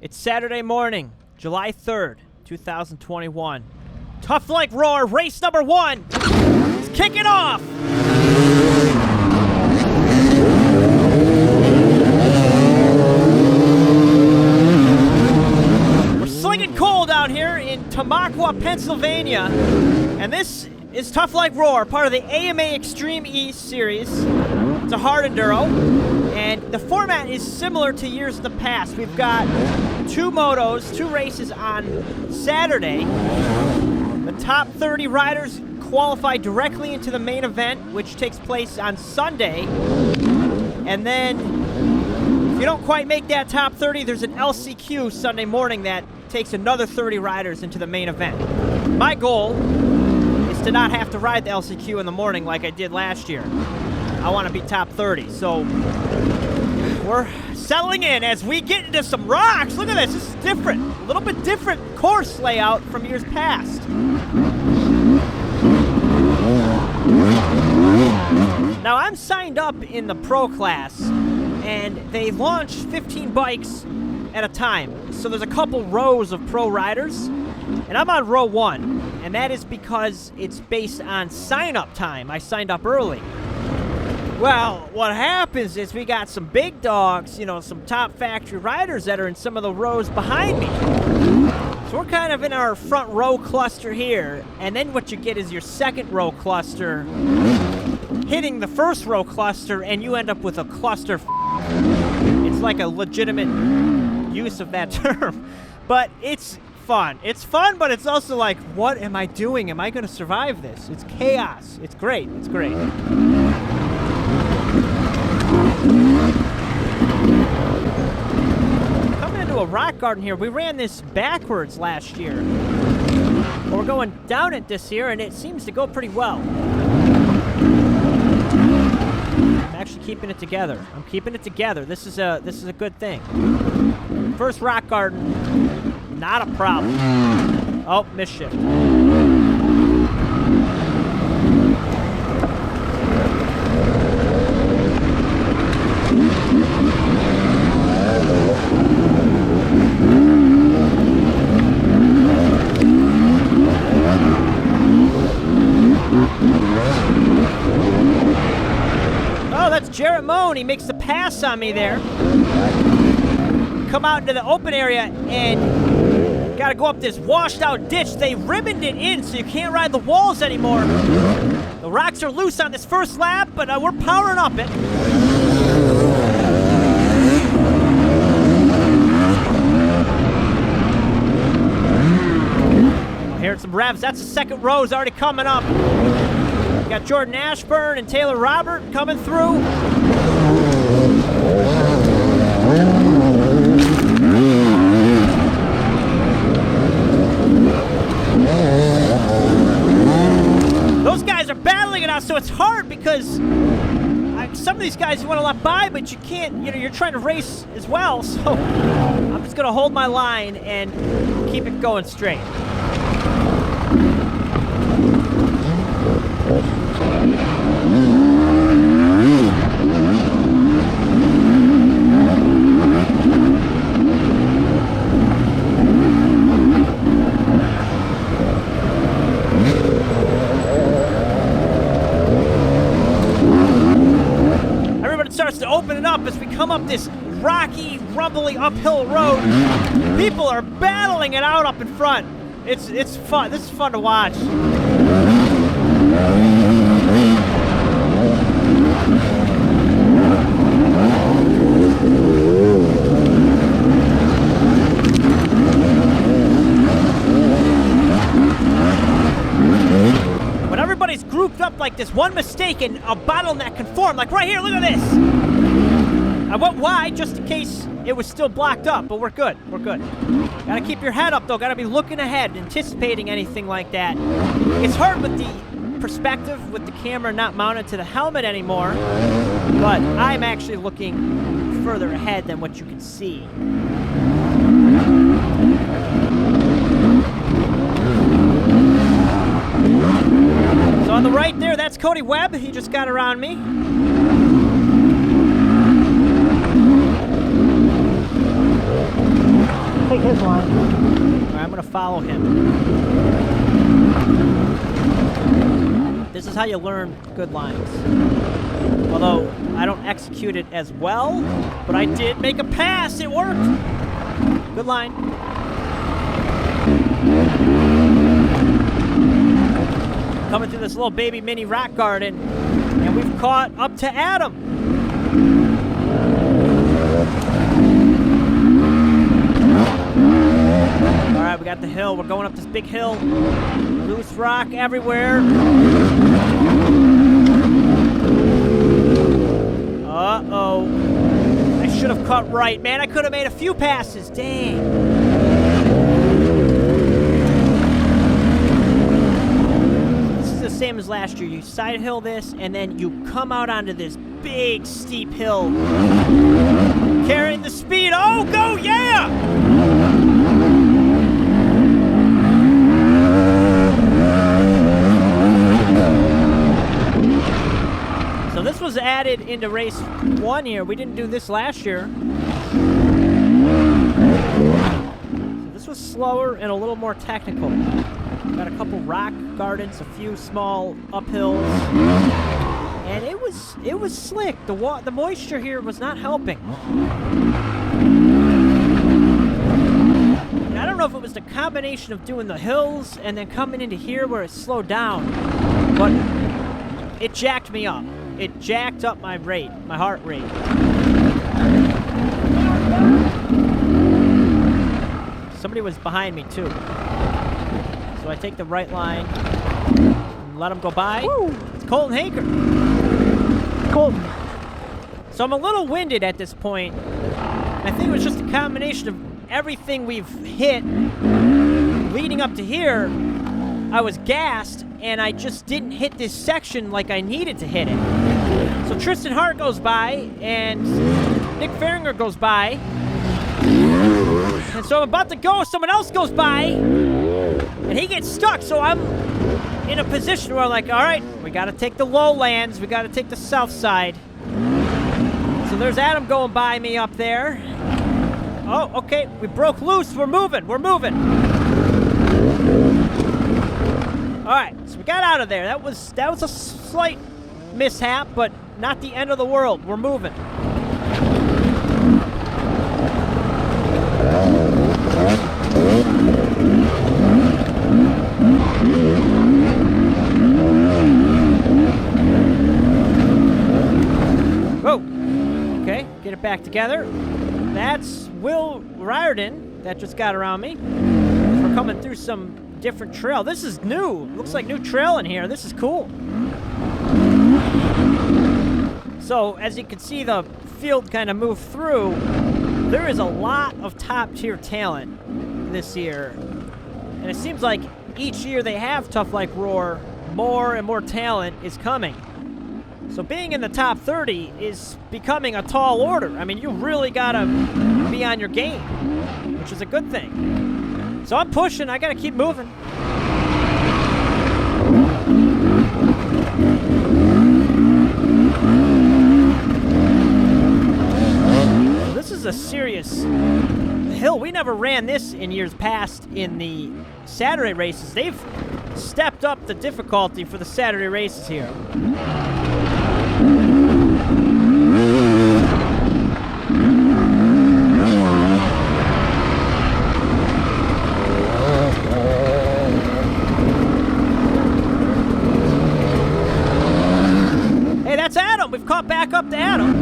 It's Saturday morning, July 3rd, 2021. Tough Like Roar, race number 1 is kicking off! We're slinging coal down here in Tamaqua, Pennsylvania, and this is Tough Like Roar, part of the AMA Extreme East series. It's a hard enduro, and the format is similar to years in the past. We've got 2 motos, 2 races on Saturday. The top 30 riders qualify directly into the main event, which takes place on Sunday. And then, if you don't quite make that top 30, there's an LCQ Sunday morning that takes another 30 riders into the main event. My goal is to not have to ride the LCQ in the morning like I did last year. I want to be top 30, so we're settling in as we get into some rocks. Look at this, this is different. A little bit different course layout from years past. Now, I'm signed up in the pro class, and they launch 15 bikes at a time. So there's a couple rows of pro riders, and I'm on row 1, and that is because it's based on sign-up time. I signed up early. Well, what happens is we got some big dogs, you know, some top factory riders that are in some of the rows behind me. So we're kind of in our front row cluster here, and then what you get is your second row cluster hitting the first row cluster, and you end up with a cluster. It's like a legitimate use of that term, but it's fun. It's fun, but it's also like, what am I doing? Am I going to survive this? It's chaos. It's great. It's great. Coming into a rock garden here. We ran this backwards last year. But we're going down it this year, and it seems to go pretty well. I'm actually keeping it together. I'm keeping it together. This is a good thing. First rock garden, not a problem. Oh, misshift. Oh, that's Jarrett Moan. He makes the pass on me there. Come out into the open area and got to go up this washed out ditch. They ribboned it in so you can't ride the walls anymore. The rocks are loose on this first lap, but we're powering up it. Hearing some revs. That's the second row's already coming up. We got Jordan Ashburn and Taylor Robert coming through. Those guys are battling it out, so it's hard because some of these guys you want to let by, but you can't, you know, you're trying to race as well, so I'm just going to hold my line and keep it going straight. Starts to open it up as we come up this rocky, rumbly uphill road. People are battling it out up in front. It's fun. This is fun to watch. When everybody's grouped up like this, one mistake and a bottleneck can form. Like right here, look at this. I went wide just in case it was still blocked up, but we're good. We're good. Gotta keep your head up, though. Gotta be looking ahead, anticipating anything like that. It's hard with the perspective, with the camera not mounted to the helmet anymore, but I'm actually looking further ahead than what you can see. So on the right there, that's Cody Webb. He just got around me. take his line. Alright, I'm gonna follow him. This is how you learn good lines. Although, I don't execute it as well, but I did make a pass. It worked. Good line. Coming through this little baby mini rock garden, and we've caught up to Adam. Alright, we got the hill. We're going up this big hill. Loose rock everywhere. Uh-oh. I should have cut right. Man, I could have made a few passes. Dang. This is the same as last year. You side hill this, and then you come out onto this big, steep hill. Carrying the speed. Oh, go, yeah! So this was added into race 1 here. We didn't do this last year. So this was slower and a little more technical. Got a couple rock gardens, a few small uphills. And it was slick. The moisture here was not helping. And I don't know if it was the combination of doing the hills and then coming into here where it slowed down, but it jacked me up. It jacked up my rate, my heart rate. Somebody was behind me too. So I take the right line and let him go by. Woo. It's Colton Haker. Colton. So I'm a little winded at this point. I think it was just a combination of everything we've hit leading up to here. I was gassed, and I just didn't hit this section like I needed to hit it. So Tristan Hart goes by, and Nick Farringer goes by. And so I'm about to go, someone else goes by, and he gets stuck, so I'm in a position where I'm like, all right, we got to take the lowlands, we got to take the south side. So there's Adam going by me up there. Oh, okay, we broke loose, we're moving. All right, so we got out of there. That was a slight mishap, but not the end of the world. We're moving. Whoa. Okay, get it back together. That's Will Riordan that just got around me. We're coming through some different trail. This is new. Looks like new trail in here. This is cool. So, as you can see, the field kind of moved through. There is a lot of top-tier talent this year. And it seems like each year they have Tough Like RORR, more and more talent is coming. So being in the top 30 is becoming a tall order. I mean, you really gotta be on your game, which is a good thing. So I'm pushing. I gotta keep moving. This is a serious hill. We never ran this in years past in the Saturday races. They've stepped up the difficulty for the Saturday races here. Hey, that's Adam. We've caught back up to Adam.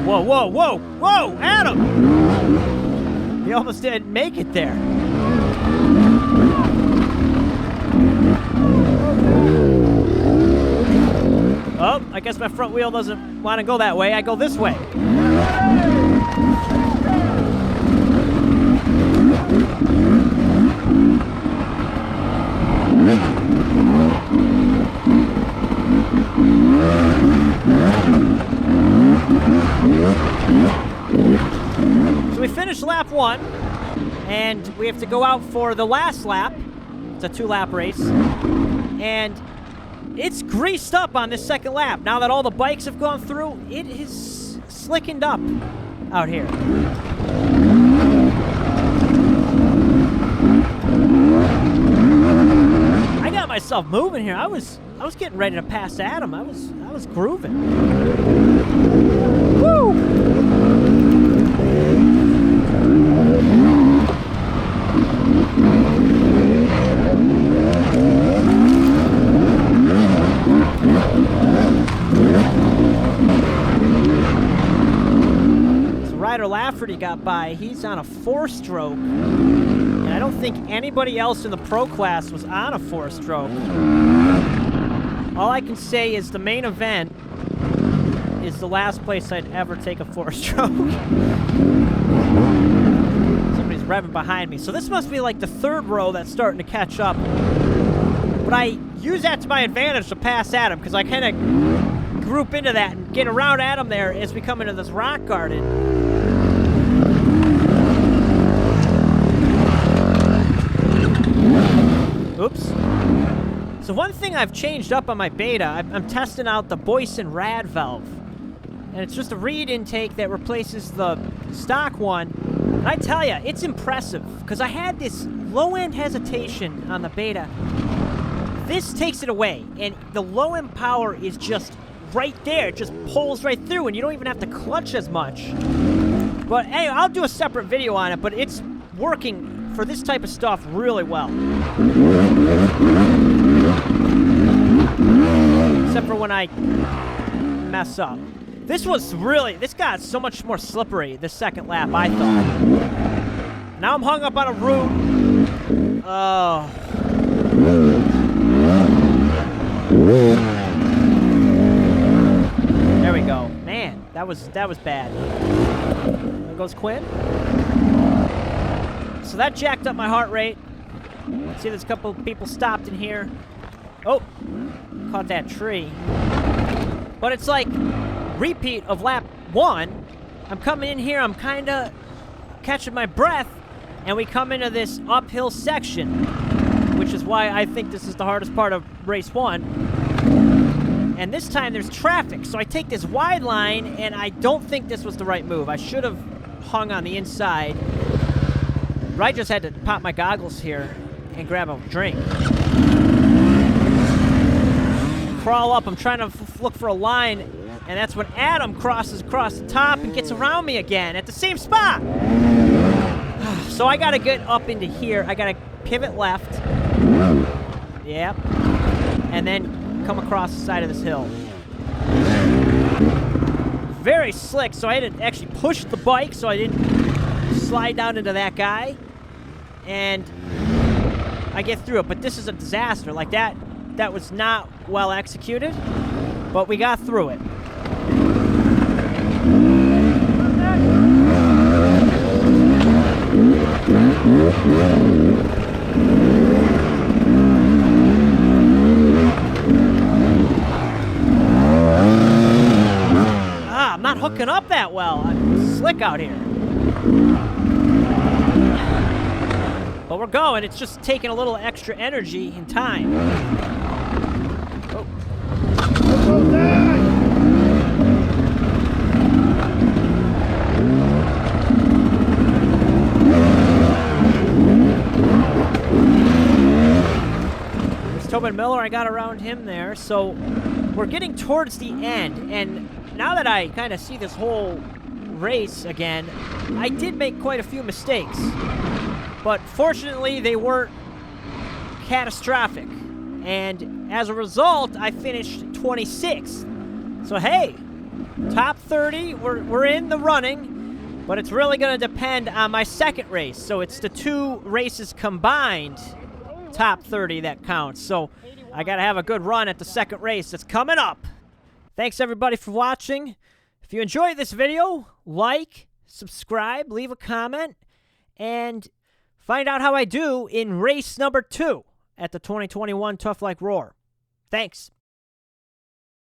Whoa, whoa, whoa, whoa, Adam! He almost didn't make it there. Oh, I guess my front wheel doesn't want to go that way. I go this way. So we finished lap 1, and we have to go out for the last lap. It's a 2-lap race, and it's greased up on this second lap. Now that all the bikes have gone through, it is slickened up out here. I got myself moving here. I was getting ready to pass Adam. I was grooving. Woo! Ryder Lafferty got by. He's on a 4-stroke. And I don't think anybody else in the pro class was on a 4-stroke. All I can say is the main event is the last place I'd ever take a 4-stroke. Somebody's revving behind me. So this must be like the 3rd row that's starting to catch up. But I use that to my advantage to pass Adam, because I kind of group into that and get around Adam there as we come into this rock garden. Oops. So one thing I've changed up on my beta, I'm testing out the Boyson rad valve. And it's just a reed intake that replaces the stock one. And I tell you, it's impressive, because I had this low-end hesitation on the beta. This takes it away, and the low-end power is just right there. It just pulls right through, and you don't even have to clutch as much. But anyway, I'll do a separate video on it, but it's working for this type of stuff really well. Except for when I mess up. This got so much more slippery this second lap, I thought. Now I'm hung up on a root. Oh. There we go. Man, that was bad. There goes Quinn. So that jacked up my heart rate. See, there's a couple of people stopped in here. Oh, caught that tree. But it's like repeat of lap 1. I'm coming in here, I'm kind of catching my breath, and we come into this uphill section, which is why I think this is the hardest part of race 1. And this time there's traffic, so I take this wide line, and I don't think this was the right move. I should have hung on the inside. But I just had to pop my goggles here and grab a drink. Crawl up. I'm trying to look for a line, and that's when Adam crosses across the top and gets around me again at the same spot. So I got to get up into here. I got to pivot left. Yep. And then come across the side of this hill. Very slick, so I had to actually push the bike so I didn't slide down into that guy. And I get through it, but this is a disaster. Like that was not well executed, but we got through it. I'm not hooking up that well. I'm slick out here. But we're going. It's just taking a little extra energy and time. Oh. There's Tobin Miller. I got around him there. So we're getting towards the end. And now that I kind of see this whole race again, I did make quite a few mistakes. But fortunately, they weren't catastrophic. And as a result, I finished 26th. So hey, top 30, we're in the running, but it's really going to depend on my second race. So it's the 2 races combined, top 30 that counts. So I got to have a good run at the second race that's coming up. Thanks everybody for watching. If you enjoyed this video, like, subscribe, leave a comment, and find out how I do in race number 2 at the 2021 Tough Like RORR. Thanks.